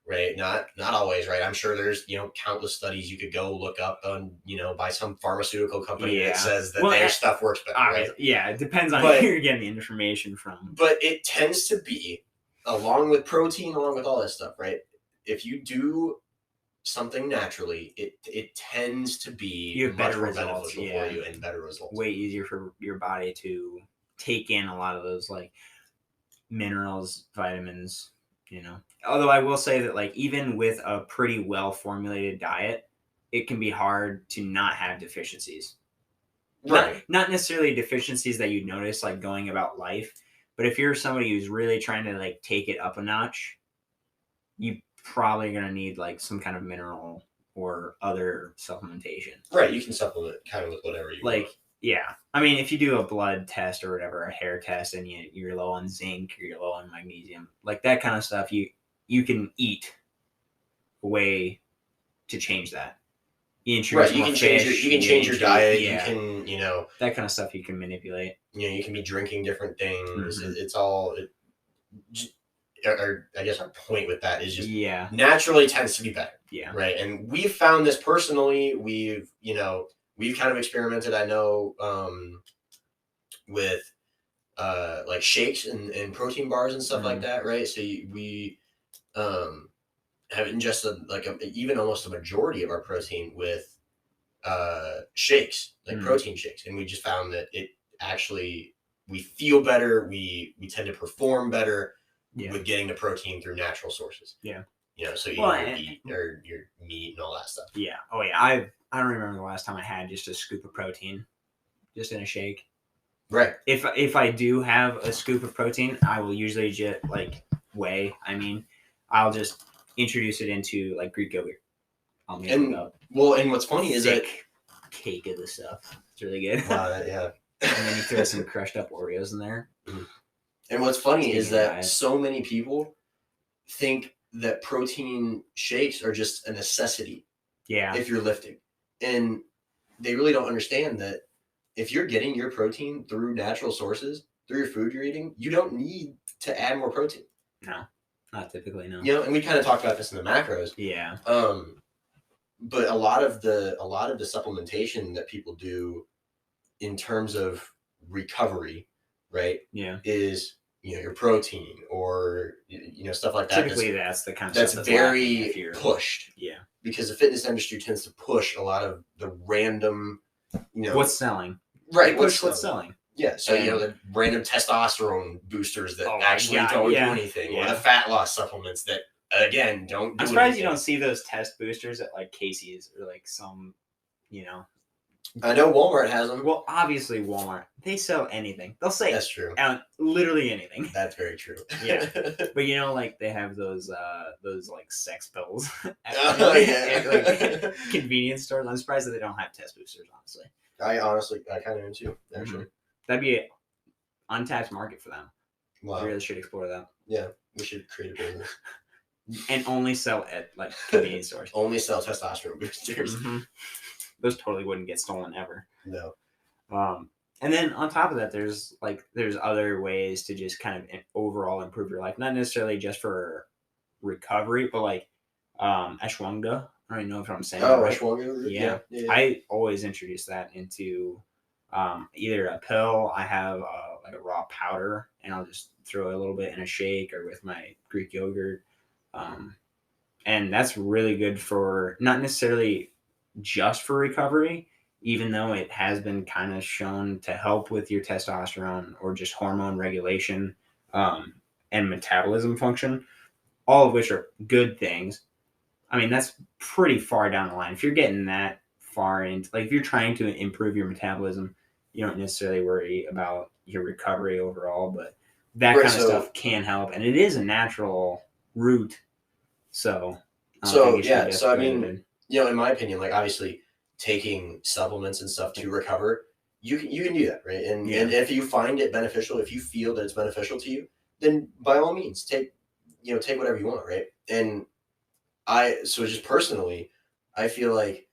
right? Not always, right? I'm sure there's, you know, countless studies you could go look up on, you know, by some pharmaceutical company that says that their stuff works better, right? Yeah, it depends on where you're getting the information from. But it tends to be, along with protein, along with all this stuff, right? If you do something naturally, it tends to be much more beneficial for you and better results. Way easier for your body to take in a lot of those like minerals, vitamins, you know. Although I will say that like even with a pretty well formulated diet, it can be hard to not have deficiencies. Right. Not necessarily deficiencies that you notice like going about life, but if you're somebody who's really trying to like take it up a notch, you probably going to need like some kind of mineral or other supplementation. Right. You can supplement kind of with whatever you want. Yeah. I mean, if you do a blood test or whatever, a hair test, and you're low on zinc or you're low on magnesium, like that kind of stuff, you can eat a way to change that. You can change your diet. Yeah. You can, you know, that kind of stuff you can manipulate. You know, you can be drinking different things. Mm-hmm. It's all. I guess our point with that is just naturally tends to be better. Yeah. Right. And we've found this personally. We've kind of experimented, I know, with like shakes and protein bars and stuff like that, right? So we have ingested even almost a majority of our protein with shakes, like protein shakes, and we just found that it actually, we feel better, we tend to perform better with getting the protein through natural sources. Yeah. You know, so your meat and all that stuff. Yeah. Oh yeah. I don't remember the last time I had just a scoop of protein, just in a shake. Right. If I do have a scoop of protein, I will usually just I'll just introduce it into like Greek yogurt. I'll make it up. Well, and what's funny is that cake of the stuff. It's really good. Yeah. And then you throw some crushed up Oreos in there. Mm-hmm. And what's funny is that so many people think that protein shakes are just a necessity. Yeah. If you're lifting. And they really don't understand that if you're getting your protein through natural sources, through your food you're eating, you don't need to add more protein. No. Not typically, no. You know, and we kind of talked about this in the macros. Yeah. But a lot of the supplementation that people do in terms of recovery, right? Yeah. Is, you know, your protein or, you know, stuff like that. Typically that's the kind of that's stuff very pushed. Yeah. Because the fitness industry tends to push a lot of the random, you know, what's selling. Right. What's selling. Yeah. So, you know, the random testosterone boosters that don't do anything, or the fat loss supplements that, again, don't do I'm surprised anything. You don't see those test boosters at like Casey's or like some, you know. I know Walmart has them. Well, obviously Walmart. They sell anything. They'll say that's true. Literally anything. That's very true. Yeah. But you know, like they have those like sex pills at like convenience stores. I'm surprised that they don't have test boosters, honestly. I kind of am too, actually. That'd be an untapped market for them. Wow. We really should explore that. Yeah, we should create a business. And only sell at like convenience stores. Only sell testosterone boosters. Mm-hmm. Those totally wouldn't get stolen ever. No. And then on top of that, there's other ways to just kind of overall improve your life. Not necessarily just for recovery, but like ashwagandha. I don't even know if I'm saying that right. Ashwagandha? Yeah. I always introduce that into either a pill. I have like a raw powder, and I'll just throw a little bit in a shake or with my Greek yogurt. And that's really good for not necessarily just for recovery, even though it has been kind of shown to help with your testosterone or just hormone regulation. and metabolism function, all of which are good things. I mean, that's pretty far down the line. If you're getting that far into, like, if you're trying to improve your metabolism, you don't necessarily worry about your recovery overall, but that kind of stuff can help, and it is a natural route. So, I mean, in my opinion, like, obviously taking supplements and stuff to recover, you can do that, right? And if you find it beneficial, if you feel that it's beneficial to you, then by all means take whatever you want, right? And so just personally, I feel like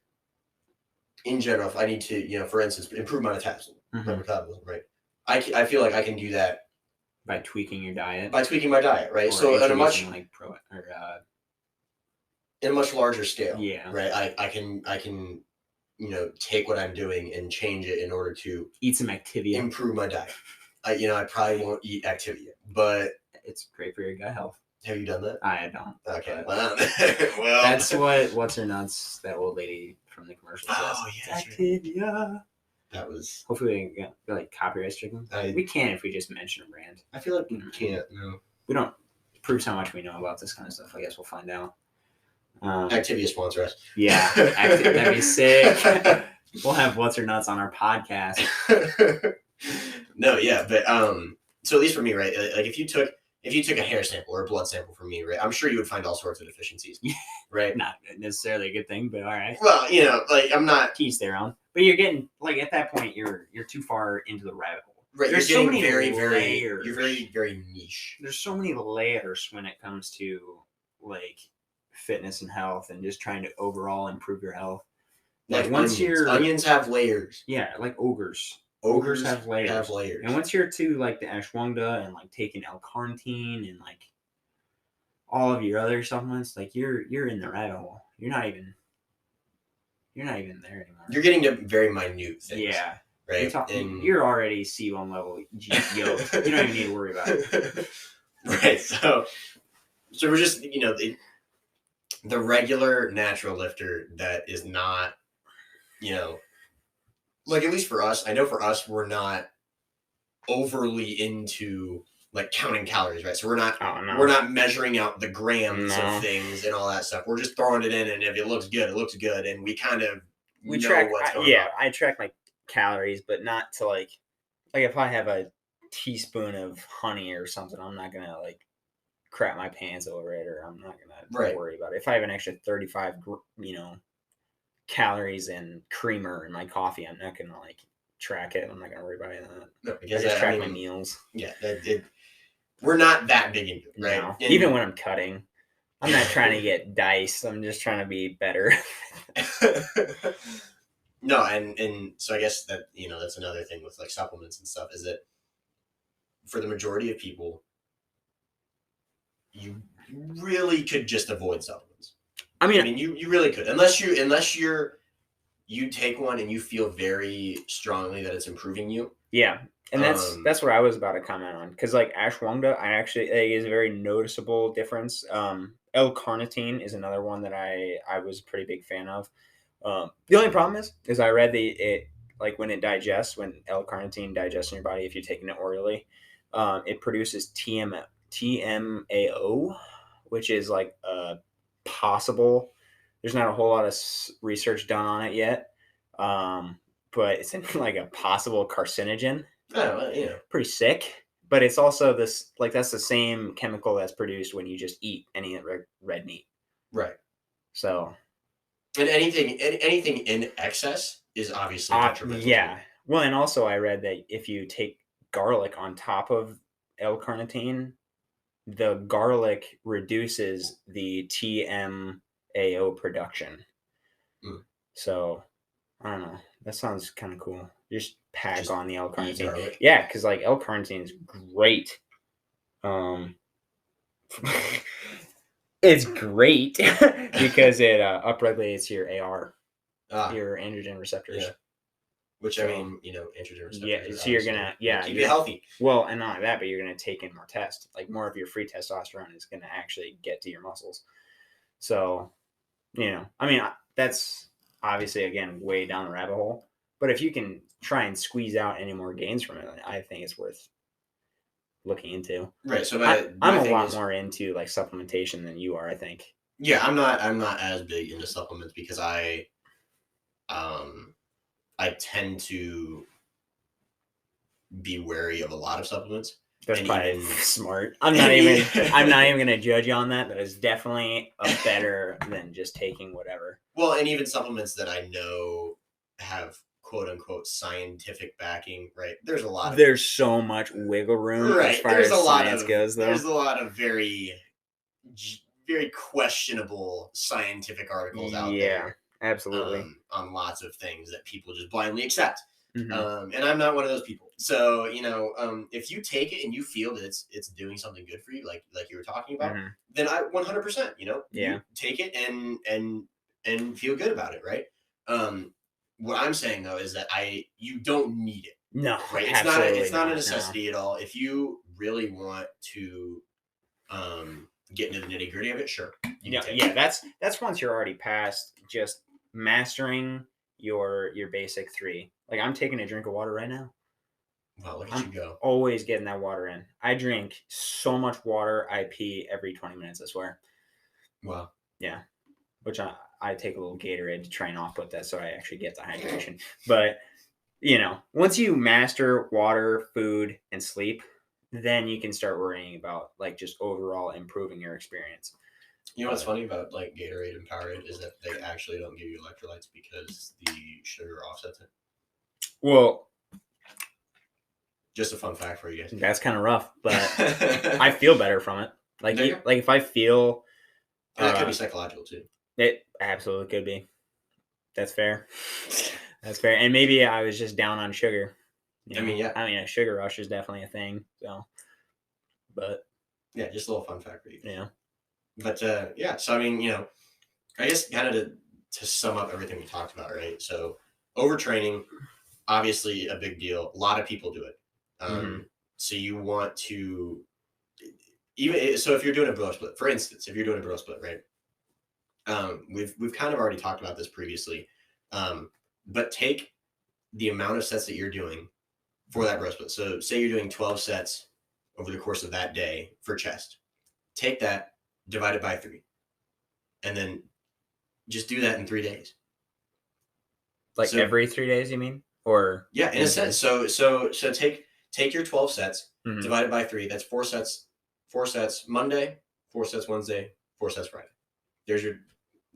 in general, if I need to, for instance, improve my metabolism, right? I feel like I can do that by tweaking your diet. By tweaking my diet, right? So at a much in a much larger scale, right? I can take what I'm doing and change it in order to eat some Activia, improve my diet. I probably won't eat Activia, but it's great for your gut health. Have you done that? I don't. Okay. Well, that's what's her nuts, that old lady from the commercial says. Oh, yeah. Activia. That was. Hopefully we get like copyright stricken. We can if we just mention a brand. I feel like we can't. No. We don't. Proves how much we know about this kind of stuff. I guess we'll find out. Activia sponsor us. Yeah, that'd be sick. We'll have what's her nuts on our podcast. No, yeah, but so at least for me, right? Like if you took a hair sample or a blood sample from me, right? I'm sure you would find all sorts of deficiencies, right? Not necessarily a good thing, but all right. Well, like I'm not teach their own, but you're getting like at that point you're too far into the rabbit hole. Right, there's you're so getting many layers. You're very, very niche. There's so many layers when it comes to like fitness and health and just trying to overall improve your health. Like once onions have layers. Yeah, like ogres. Ogres have layers. And once you're to like the ashwagandha and like taking L-carnitine and like all of your other supplements, like you're in the rabbit hole. You're not even there anymore. You're getting to very minute things. Yeah. Right. You're already C1 level yoked. You don't even need to worry about it. Right. So we're just, the regular natural lifter that is not, like at least for us, I know for us, we're not overly into like counting calories, right? So we're not measuring out the grams of things and all that stuff. We're just throwing it in, and if it looks good, it looks good, and we kind of know what's going on. Yeah, I track my calories, but not to like if I have a teaspoon of honey or something, I'm not gonna like crap my pants over it, or I'm not gonna worry about it. If I have an extra 35 calories and creamer in my coffee, I'm not gonna like track it. I'm not gonna worry about that. No, because I just track my meals. Yeah, we're not that big into it, right? No. Even when I'm cutting, I'm not trying to get diced. I'm just trying to be better. No, and so I guess that that's another thing with like supplements and stuff, is that for the majority of people, you really could just avoid supplements. I mean, you really could, unless you take one and you feel very strongly that it's improving you. Yeah, and that's what I was about to comment on, because like ashwagandha, I actually is a very noticeable difference. L-carnitine is another one that I was a pretty big fan of. The only problem is I read it like when L-carnitine digests in your body, if you're taking it orally, it produces TMAO, which is like a possible. There's not a whole lot of research done on it yet, but it's like a possible carcinogen. Oh, pretty sick. But it's also this that's the same chemical that's produced when you just eat any red meat. Right. So. And anything in excess is obviously detrimental. Yeah. Well, and also I read that if you take garlic on top of L-carnitine, the garlic reduces the TMAO production. So, I don't know. That sounds kind of cool. Just pack on the L-carnitine. Yeah, because like L-carnitine is great. It's great because it upregulates your AR, your androgen receptors. Yeah. Which, androgen receptors. Yeah, so you're going to, keep you healthy. Well, and not like that, but you're going to take in more test. Like more of your free testosterone is going to actually get to your muscles. So, that's obviously, again, way down the rabbit hole. But if you can try and squeeze out any more gains from it, I think it's worth looking into. Right. So I'm a lot more into like supplementation than you are, I think. Yeah, I'm not as big into supplements because I tend to be wary of a lot of supplements. That's probably smart. I'm not even gonna judge you on that, but it's definitely better than just taking whatever. Well, and even supplements that I know have quote unquote scientific backing, right? There's so much wiggle room as far as science goes, though. There's a lot of very questionable scientific articles out there. Yeah, absolutely. On lots of things that people just blindly accept. Mm-hmm. And I'm not one of those people. So, if you take it and you feel that it's doing something good for you, like you were talking about, then I 100%, you take it and feel good about it, right? What I'm saying though is that you don't need it. No, right? It's not a necessity at all. If you really want to get into the nitty gritty of it, sure. That's once you're already past just mastering your basic 3. Like I'm taking a drink of water right now. Wow, look at you go. Always getting that water in. I drink so much water, I pee every 20 minutes, I swear. Wow. Yeah. Which I take a little Gatorade to try and off-put that so I actually get the hydration. But, once you master water, food, and sleep, then you can start worrying about like just overall improving your experience. You know what's funny about like Gatorade and Powerade is that they actually don't give you electrolytes because the sugar offsets it. Well, just a fun fact for you guys. That's kind of rough, but I feel better from it. Like if I feel, that could be psychological too. It absolutely could be. That's fair. That's fair. And maybe I was just down on sugar. A sugar rush is definitely a thing. So, but yeah, just a little fun fact for you. Yeah. But so I guess kind of to sum up everything we talked about, right? So overtraining, obviously a big deal. A lot of people do it. So you want to if you're doing a bro split, for instance, right? We've kind of already talked about this previously, but take the amount of sets that you're doing for that bro split. So say you're doing 12 sets over the course of that day for chest. Take that, divide it by 3, and then just do that in 3 days. Like every 3 days, you mean? Or yeah, in a sense. So take your 12 sets, divide it by 3. That's 4 sets. 4 sets Monday, 4 sets Wednesday, 4 sets Friday. There's your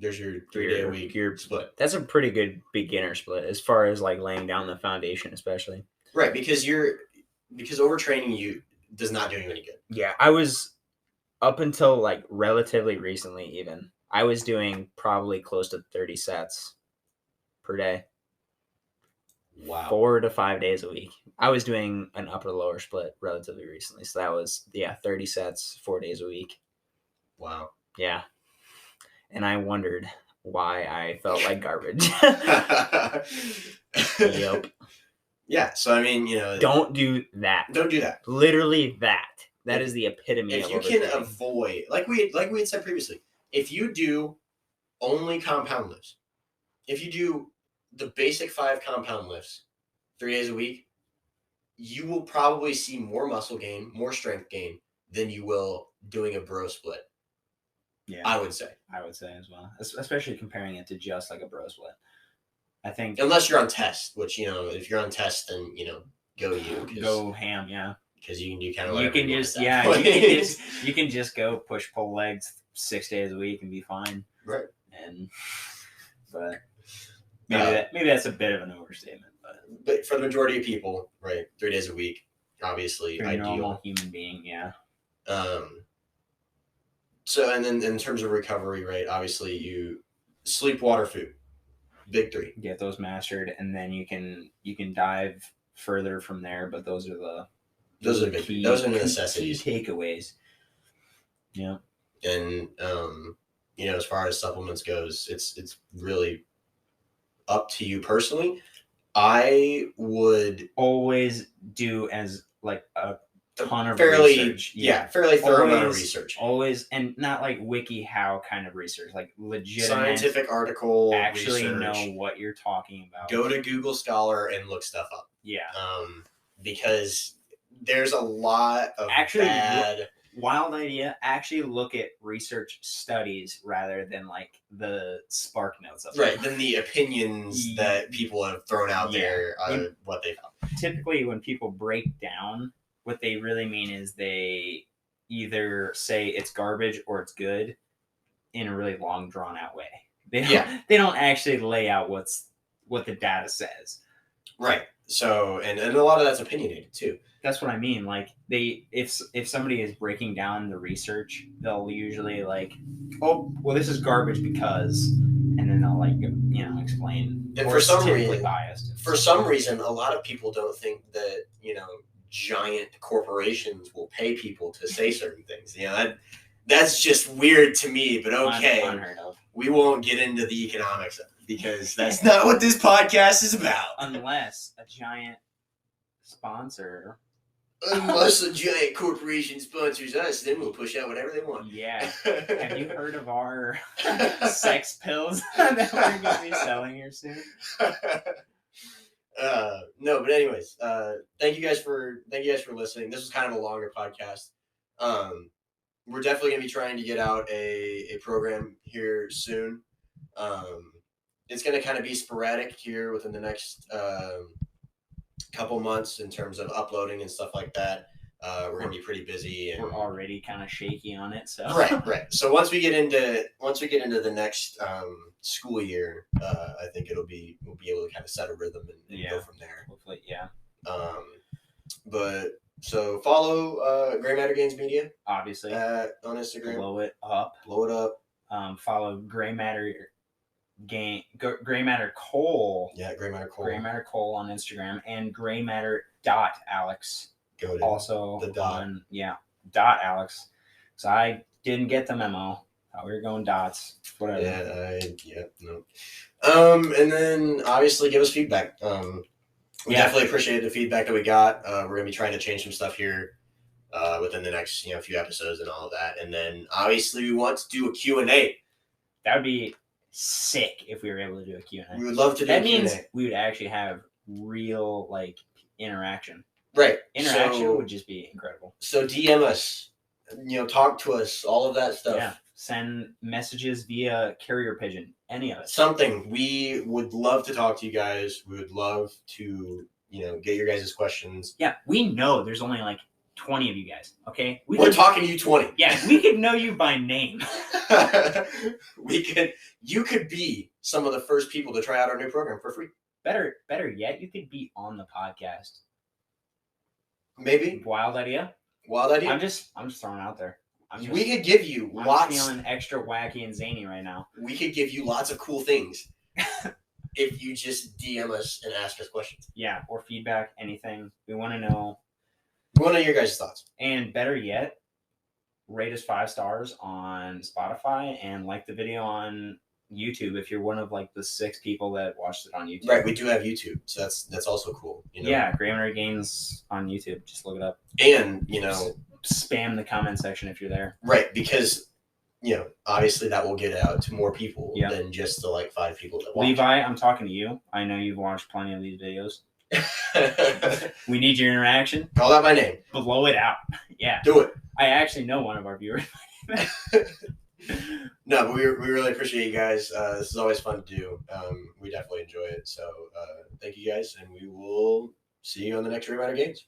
3-day a week split. That's a pretty good beginner split as far as like laying down the foundation, especially. Right, because overtraining you does not do you any good. Yeah, I was up until like relatively recently even. I was doing probably close to 30 sets per day. Wow. 4 to 5 days a week. I was doing an upper lower split relatively recently. So that was 30 sets, 4 days a week. Wow. Yeah. And I wondered why I felt like garbage. Yep. Yeah. So don't do that. Don't do that. Literally that. That is the epitome of overtraining. If you can avoid, like we had said previously, if you do only compound lifts, if you do the basic 5 compound lifts 3 days a week, you will probably see more muscle gain, more strength gain than you will doing a bro split. Yeah, I would say as well, especially comparing it to just like a bro split. I think unless you're on test, which if you're on test, then go ham, yeah. Because you can do kind of you can just go push pull legs 6 days a week and be fine. Right. But maybe that's a bit of an overstatement. But for the majority of people, right, 3 days a week, obviously ideal. Normal human being, yeah. So and then in terms of recovery, right, obviously you sleep, water, food, big 3. Get those mastered, and then you can dive further from there. But those are the necessities, key takeaways. Yeah. And as far as supplements goes, it's really up to you personally. I would always do as like a ton of research. Fairly thorough amount of research. Always, and not like WikiHow kind of research, like legitimate scientific article. Actually research. Know what you're talking about. Go to Google Scholar and look stuff up. Yeah. Because there's a lot of bad. Wild idea. Actually, look at research studies rather than like the spark notes of right than the opinions that people have thrown out there on what they found. Typically, when people break down, what they really mean is they either say it's garbage or it's good in a really long, drawn out way. They don't actually lay out what the data says. Right. So and a lot of that's opinionated too. That's what I mean. Like if somebody is breaking down the research, they'll usually like, oh, well, this is garbage because, and then they'll like explain. And for some reason, a lot of people don't think that giant corporations will pay people to say certain things. That's just weird to me. But okay, unheard of. We won't get into the economics of it because that's not what this podcast is about. Unless a giant sponsor. Unless a giant corporation sponsors us, then we'll push out whatever they want. Yeah. Have you heard of our sex pills that we're going to be selling here soon? No, but anyways, thank you guys for listening. This was kind of a longer podcast. We're definitely going to be trying to get out a program here soon. It's going to kind of be sporadic here within the next couple months in terms of uploading and stuff like that. We're going to be pretty busy. And we're already kind of shaky on it. So right. So once we get into the next school year, I think we'll be able to kind of set a rhythm and go from there. Hopefully, yeah. But so follow Gray Matter Gains Media, obviously, on Instagram. Blow it up. Follow Gray Matter Gray Matter Cole. Yeah, Gray Matter Cole. Gray Matter Cole on Instagram and Gray Matter Alex. Also the dot. Dot Alex. So I didn't get the memo. Thought we were going dots. Whatever. No. And then obviously give us feedback. We definitely appreciate the feedback that we got. We're gonna be trying to change some stuff here within the next few episodes and all of that. And then obviously we want to do a Q&A. That would be sick if we were able to do a Q&A. We would love to do that. A Q&A. Means we would actually have real interaction. Right. Interaction would just be incredible. So DM us, talk to us, all of that stuff. Yeah. Send messages via carrier pigeon, any of it. Something. We would love to talk to you guys. We would love to, get your guys' questions. Yeah, we know there's only 20 of you guys, okay? We're talking to you 20. Yeah, we could know you by name. You could be some of the first people to try out our new program for free. Better yet, you could be on the podcast. Maybe. Wild idea. I'm just throwing it out there. We could give you lots. I'm feeling extra wacky and zany right now. We could give you lots of cool things if you just DM us and ask us questions. Yeah, or feedback, anything. We want to know. We want to know your guys' thoughts. And better yet, rate us 5 stars on Spotify and like the video on YouTube if you're one of the 6 people that watched it on YouTube. Right, we do have YouTube, so that's also cool. Yeah, Gray Matter Gains on YouTube. Just look it up. And spam the comment section if you're there. Right, because obviously that will get out to more people than just the 5 people that watch. Levi, I'm talking to you. I know you've watched plenty of these videos. We need your interaction. Call out my name. Blow it out. Yeah. Do it. I actually know one of our viewers. No, but we really appreciate you guys. This is always fun to do. We definitely enjoy it. So thank you guys, and we will see you on the next Gray Matter Games.